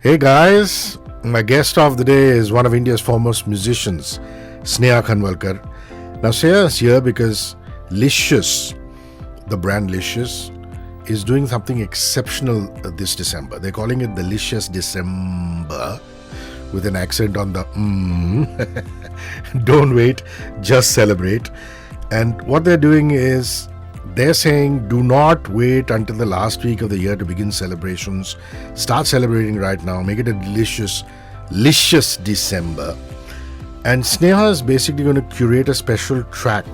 Hey guys, my guest of the day is one of India's foremost musicians, Sneha Khanwalkar. Now Sneha is here because Licious, the brand Licious, is doing something exceptional this December. They're calling it the Licious December with an accent on the Don't wait, just celebrate. And what they're doing is they're saying do not wait until the last week of the year to begin celebrations. Start celebrating right now. Make it a Licious December. And Sneha is basically going to curate a special track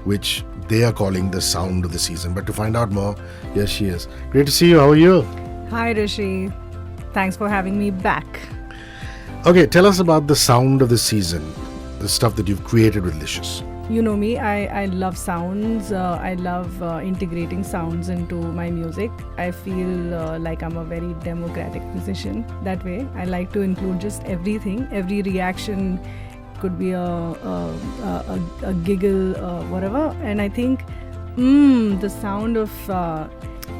which they are calling the sound of the season. But to find out more, here she is. Great to see you. How are you? Hi Rishi. Thanks for having me back. Okay, tell us about the sound of the season, the stuff that you've created with Licious. You know me, I love sounds. I love integrating sounds into my music. I feel like I'm a very democratic musician that way. I like to include just everything. Every reaction could be a giggle, whatever. And I think the sound of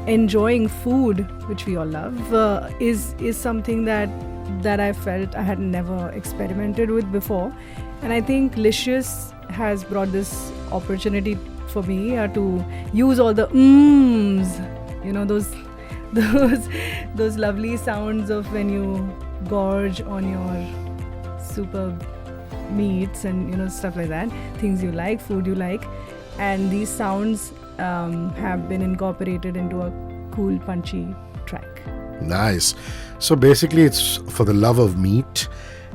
enjoying food, which we all love, is something that I felt I had never experimented with before. And I think Licious has brought this opportunity for me to use all the you know, those lovely sounds of when you gorge on your super meats and, you know, stuff like that, things you like, food you like, and these sounds have been incorporated into a cool, punchy track. Nice. So basically it's for the love of meat.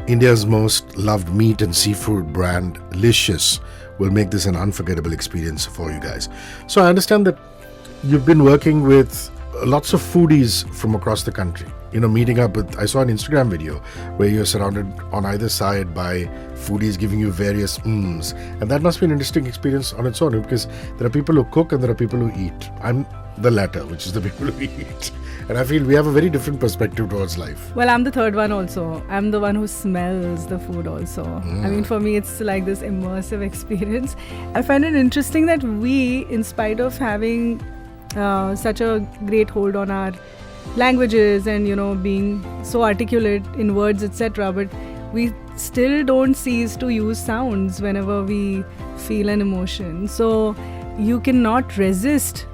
India's most loved meat and seafood brand, Licious, will make this an unforgettable experience for you guys. So I understand that you've been working with lots of foodies from across the country. You know, meeting up with, I saw an Instagram video where you're surrounded on either side by foodies giving you various and that must be an interesting experience on its own, because there are people who cook and there are people who eat. I'm the latter, which is the people who eat. And I feel we have a very different perspective towards life. Well, I'm the third one also. I'm the one who smells the food also. I mean, for me, it's like this immersive experience. I find it interesting that we, in spite of having such a great hold on our languages and, you know, being so articulate in words, etc., but we still don't cease to use sounds whenever we feel an emotion. So you cannot resist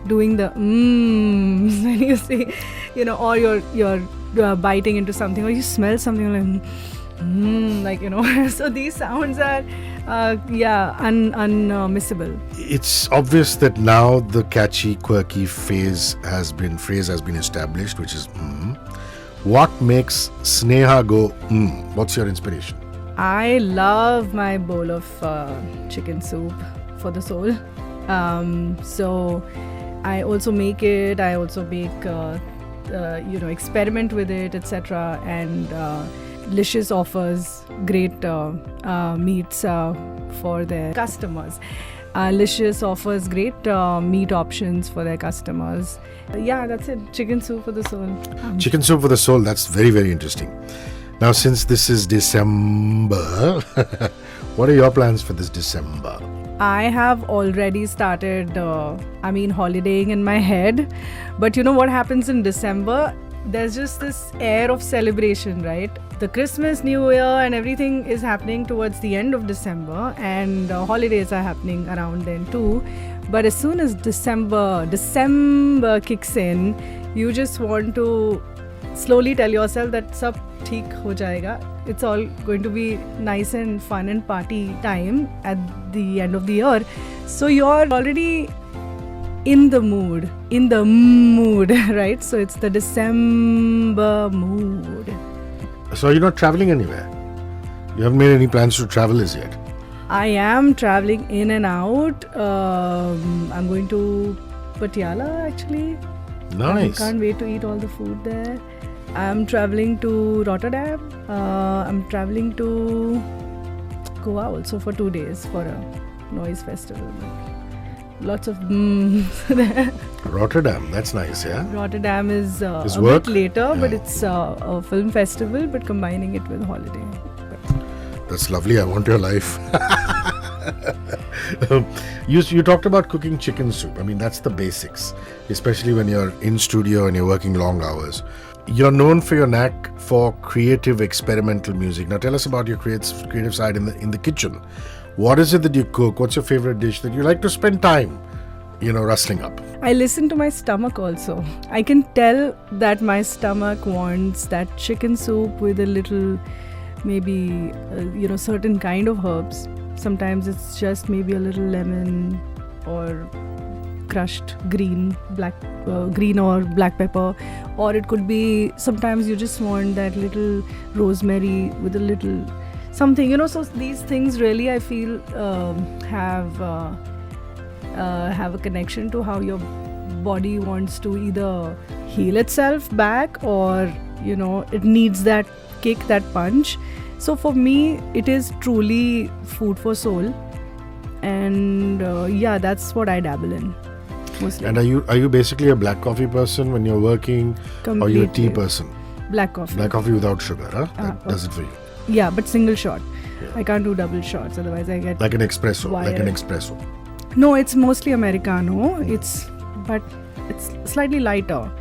doing the when you see, you know, or you're biting into something, or you smell something like you know. So these sounds are unmissable. It's obvious that now the catchy, quirky phrase has been established, which is What makes Sneha go What's your inspiration? I love my bowl of chicken soup for the soul. So I also make it. I also make, experiment with it, etc. And Licious offers great meats for their customers. Licious offers great meat options for their customers. Yeah, that's it. Chicken soup for the soul. Chicken soup for the soul. That's very, very interesting. Now, since this is December, what are your plans for this December? I have already started, holidaying in my head. But you know what happens in December? There's just this air of celebration, right? The Christmas, New Year and everything is happening towards the end of December, and holidays are happening around then too. But as soon as December kicks in, you just want to slowly tell yourself that sab theek ho jayega. It's all going to be nice and fun and party time at the end of the year. So you're already in the mood, right? So it's the December mood. So you're not traveling anywhere? You haven't made any plans to travel as yet? I am traveling in and out. I'm going to Patiala actually. Nice. I can't wait to eat all the food there. I'm traveling to Rotterdam. I'm traveling to Goa also for 2 days for a noise festival. Lots of there. Rotterdam, that's nice, yeah? Rotterdam is a work? bit later, Yeah. but it's a film festival, but combining it with holiday. That's lovely. I want your life. You talked about cooking chicken soup. I mean, that's the basics, especially when you're in studio and you're working long hours. You're known for your knack for creative experimental music. Now tell us about your creative side in the kitchen. What is it that you cook? What's your favorite dish that you like to spend time, rustling up? I listen to my stomach also. I can tell that my stomach wants that chicken soup with a little, maybe, certain kind of herbs. Sometimes it's just maybe a little lemon or crushed green or black pepper, or it could be sometimes you just want that little rosemary with a little something, so these things really I feel have a connection to how your body wants to either heal itself back or it needs that kick, that punch. So for me it is truly food for soul, and that's what I dabble in mostly. And are you basically a black coffee person when you're working? Completely. Or you're a tea person? Black coffee. Black coffee without sugar, huh? That does it for you. Yeah, but single shot. Yeah. I can't do double shots, otherwise I get like an espresso. wired. Like an espresso. No, it's mostly Americano. But it's slightly lighter.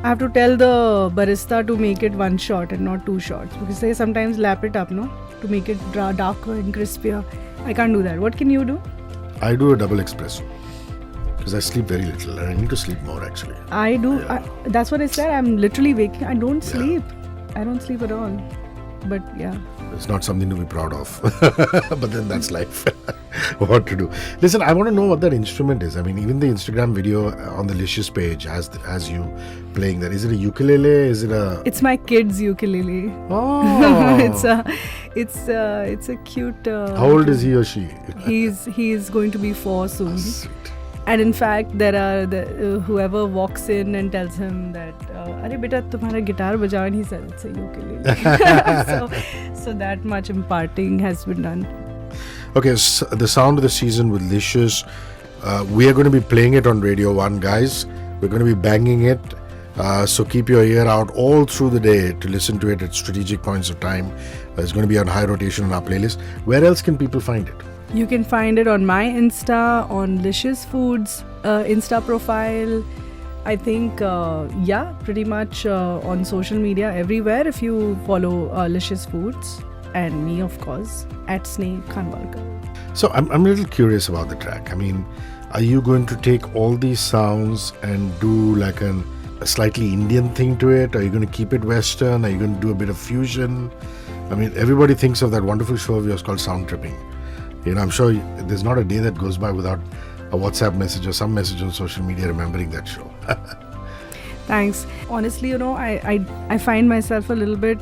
I have to tell the barista to make it one shot and not two shots, because they sometimes lap it up, no, to make it darker and crispier. I can't do that. What can you do? I do a double espresso because I sleep very little and I need to sleep more actually. I do. Yeah. That's what I said. I'm literally waking. I don't Yeah. sleep. I don't sleep at all. But yeah. It's not something to be proud of. But then that's life. What to do? Listen, I want to know what that instrument is. I mean, even the Instagram video on the Licious page has you playing that. Is it a ukulele? Is it a... It's my kid's ukulele. Oh. It's a cute. How old is he or she? He's going to be 4 soon. Sweet. And in fact, there are whoever walks in and tells him that, "Arey beta, tumhara guitar bajao," and he says it's a ukulele. so that much imparting has been done. Okay, so the sound of the season with Licious. We are going to be playing it on Radio 1, guys. We're going to be banging it. So keep your ear out all through the day to listen to it at strategic points of time. It's going to be on high rotation on our playlist. Where else can people find it? You can find it on my Insta, on Licious Foods Insta profile. I think, pretty much on social media everywhere if you follow Licious Foods. And me, of course, at Sneha Khanwalkar. So I'm a little curious about the track. I mean, are you going to take all these sounds and do like a slightly Indian thing to it? Are you going to keep it Western? Are you going to do a bit of fusion? I mean, everybody thinks of that wonderful show of yours called Sound Tripping. I'm sure there's not a day that goes by without a WhatsApp message or some message on social media remembering that show. Thanks. Honestly, I find myself a little bit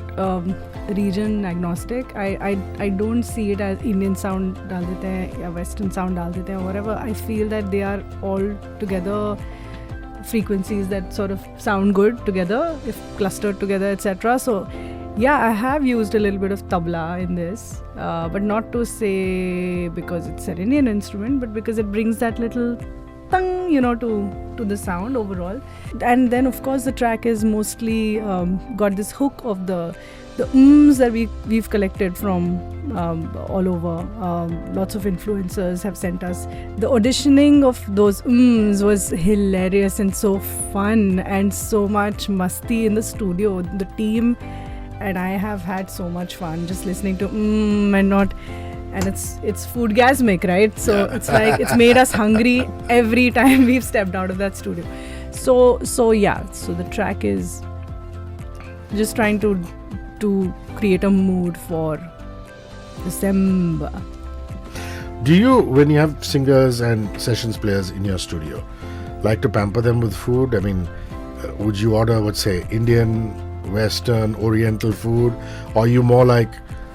region agnostic. I don't see it as Indian sound dal dete hain ya Western sound dal dete hain or whatever. I feel that they are all together frequencies that sort of sound good together if clustered together, etc. So yeah, I have used a little bit of tabla in this, but not to say because it's an Indian instrument, but because it brings that little tung, to the sound overall. And then of course the track is mostly got this hook of the ums that we've collected from all over. Lots of influencers have sent us. The auditioning of those ums was hilarious and so fun, and so much masti in the studio. The team and I have had so much fun just listening to and it's foodgasmic, right? So it's like it's made us hungry every time we've stepped out of that studio. So the track is just trying to create a mood for December. Do you, when you have singers and sessions players in your studio, like to pamper them with food? I mean, would you order, let's say, Indian, Western, Oriental food? Or are you more like,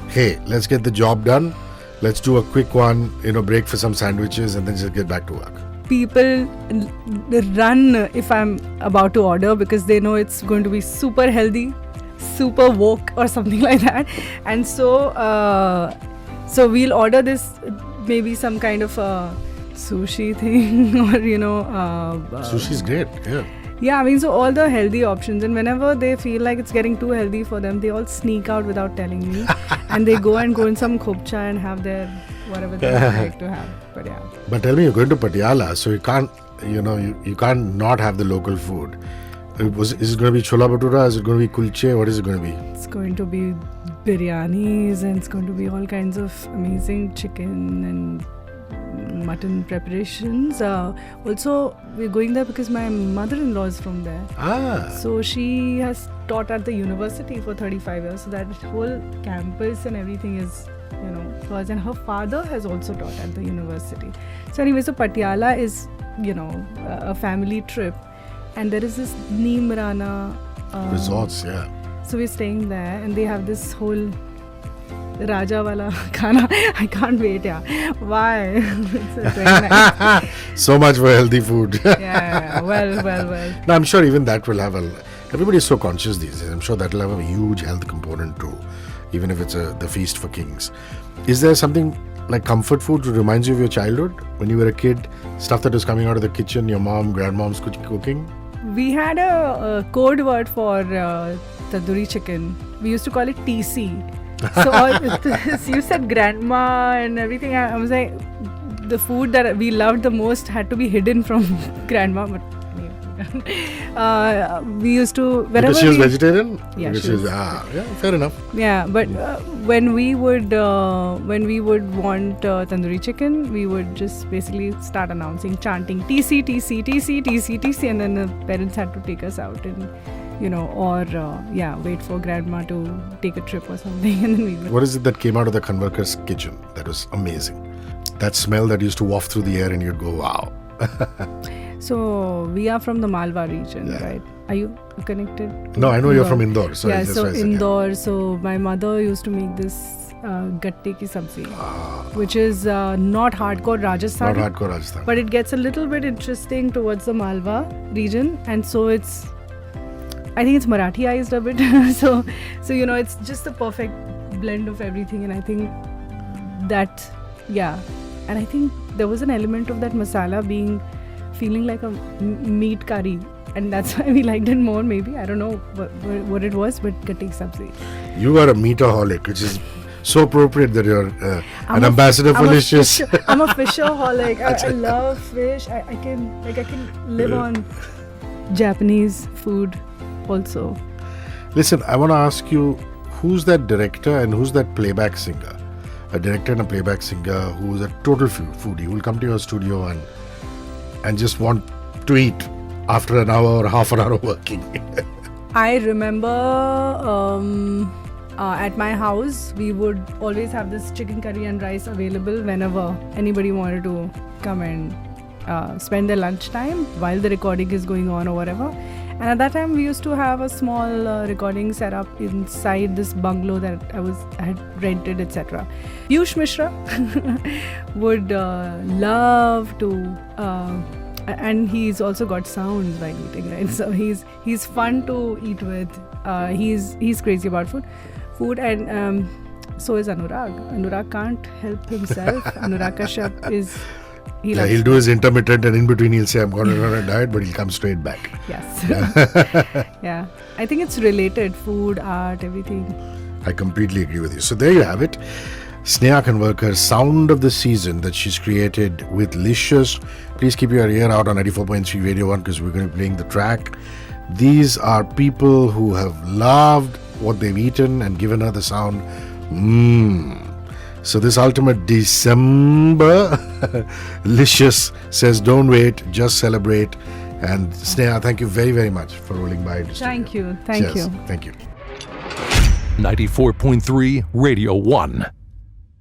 hey, let's get the job done, let's do a quick one, break for some sandwiches and then just get back to work? People run if I'm about to order because they know it's going to be super healthy, super woke or something like that. And so we'll order this, maybe some kind of a sushi thing or Sushi's great, yeah. Yeah, I mean, so all the healthy options, and whenever they feel like it's getting too healthy for them, they all sneak out without telling me and they go in some khopcha and have their whatever they like to have. But yeah. But tell me, you're going to Patiala, so you can't, you can't not have the local food. Is it going to be chola bhatura? Is it going to be kulche? What is it going to be? It's going to be biryanis, and it's going to be all kinds of amazing chicken and mutton preparations. Also, we're going there because my mother-in-law is from there. So she has taught at the university for 35 years. So that whole campus and everything is, hers. And her father has also taught at the university. So anyway, so Patiala is, a family trip. And there is this Neemrana resorts, yeah. So we're staying there, and they have this whole Raja wala khana. I can't wait, yeah. Why? It's very nice. So much for healthy food. Yeah. Well. No, I'm sure even that will have everybody's so conscious these days. I'm sure that will have a huge health component too, even if it's the feast for kings. Is there something like comfort food that reminds you of your childhood when you were a kid? Stuff that was coming out of the kitchen, your mom, grandmom's cooking? We had a code word for tandoori chicken. We used to call it TC. So you said grandma and everything. I was like, the food that we loved the most had to be hidden from grandma. But we used to, wherever because she was vegetarian. Yeah, because she was, fair enough. Yeah, but when we would want tandoori chicken, we would just basically start announcing, chanting TC, TC, TC, TC, TC, and then the parents had to take us out and wait for grandma to take a trip or something, and then we would. What is it that came out of the Khanwalkar's kitchen that was amazing? That smell that used to waft through the air, and you'd go, wow. So we are from the Malwa region, right? Are you connected? No, I know you're from Indore. So yeah, so Indore. So my mother used to make this gatte ki sabzi, which is not hardcore Rajasthan. Not hardcore Rajasthan. But it gets a little bit interesting towards the Malwa region, and so I think it's Marathiized a bit. so it's just the perfect blend of everything, and I think that, and I think there was an element of that masala feeling like a meat curry, and that's why we liked it more. Maybe I don't know what it was, but gatte ki sabzi. You are a meataholic, which is so appropriate that you're an ambassador for Licious. I'm a fishaholic. I love fish. I can live on Japanese food also. Listen, I want to ask you, who's that director and who's that playback singer? A director and a playback singer who's a total foodie, who will come to your studio and just want to eat after an hour or half an hour working. I remember at my house, we would always have this chicken curry and rice available whenever anybody wanted to come and spend their lunchtime while the recording is going on or whatever. And at that time, we used to have a small recording setup inside this bungalow that I had rented, etc. Piyush Mishra would love to, and he's also got sounds while eating, right? So he's fun to eat with. He's crazy about food, and so is Anurag. Anurag can't help himself. Anurag Kashyap is. He'll do his intermittent, and in between he'll say, I'm going on a diet, but he'll come straight back. Yes. Yeah. I think it's related, food, art, everything. I completely agree with you. So there you have it. Sneha Khanwalkar's sound of the season that she's created with Licious. Please keep your ear out on 94.3 Radio 1 because we're going to be playing the track. These are people who have loved what they've eaten and given her the sound. So this ultimate December, Licious says, don't wait, just celebrate. And Sneha, thank you very, very much for rolling by. Thank you. Thank you. Thank you. 94.3 Radio 1.